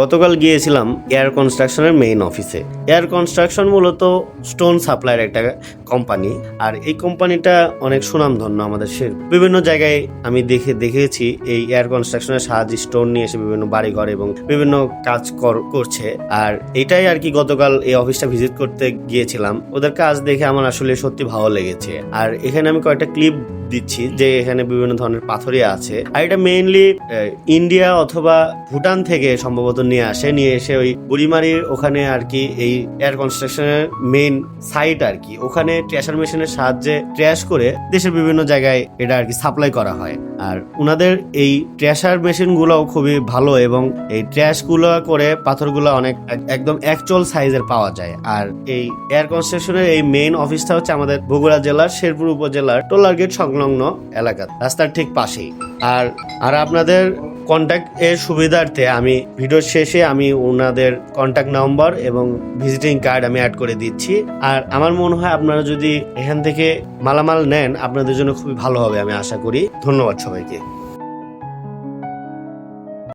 গতকাল গিয়েছিলাম এয়ার কনস্ট্রাকশনের মেইন অফিসে। এয়ার কনস্ট্রাকশন মূলত স্টোন সাপ্লাইয়ের একটা কোম্পানি, আর এই কোম্পানিটা অনেক সুনামধন্য আমাদের বিভিন্ন জায়গায় আমি দেখেছি এই এয়ার কনস্ট্রাকশনের সাহায্যে স্টোন নিয়ে এসে বিভিন্ন বাড়িঘর এবং বিভিন্ন কাজ করছে। আর এটাই আর কি গতকাল এই অফিসটা ভিজিট করতে গিয়েছিলাম। ওদের কাজ দেখে আমার আসলে সত্যি ভালো লেগেছে। আর এখানে আমি কয়েকটা ক্লিপ দিচ্ছি যে এখানে বিভিন্ন ধরনের পাথরিয়া আছে, আর এটা মেইনলি ইন্ডিয়া অথবা ভুটান থেকে সম্ভবত নিয়ে এসে ওই বুড়িমারির ওখানে আর কি এই এয়ার কনস্ট্রাকশনের মেইন সাইট আর কি, ওখানে ট্র্যাশার মেশিনের সাহায্যে ট্র্যাশ করে দেশের বিভিন্ন জায়গায় এটা আর কি সাপ্লাই করা হয়। আর উনাদের এই ট্র্যাশার মেশিন গুলো খুবই ভালো এবং এই ট্র্যাশ গুলো করে পাথরগুলো অনেক একদম অ্যাকচুয়াল সাইজের পাওয়া যায়। আর এই এয়ার কনস্ট্রাকশনের এই মেইন অফিসটা হচ্ছে আমাদের বগুড়া জেলার শেরপুর উপজেলার টোলার গেট সংলগ্ন এলাকা, রাস্তার ঠিক পাশেই। আর আপনাদের কন্ট্যাক্ট এর সুবিধার্থে আমি ভিডিওর শেষে আমি ওনাদের কন্ট্যাক্ট নাম্বার এবং ভিজিটিং কার্ড আমি অ্যাড করে দিচ্ছি। আর আমার মনে হয় আপনারা যদি এখান থেকে মালামাল নেন আপনাদের জন্য খুবই ভালো হবে, আমি আশা করি। ধন্যবাদ সবাইকে।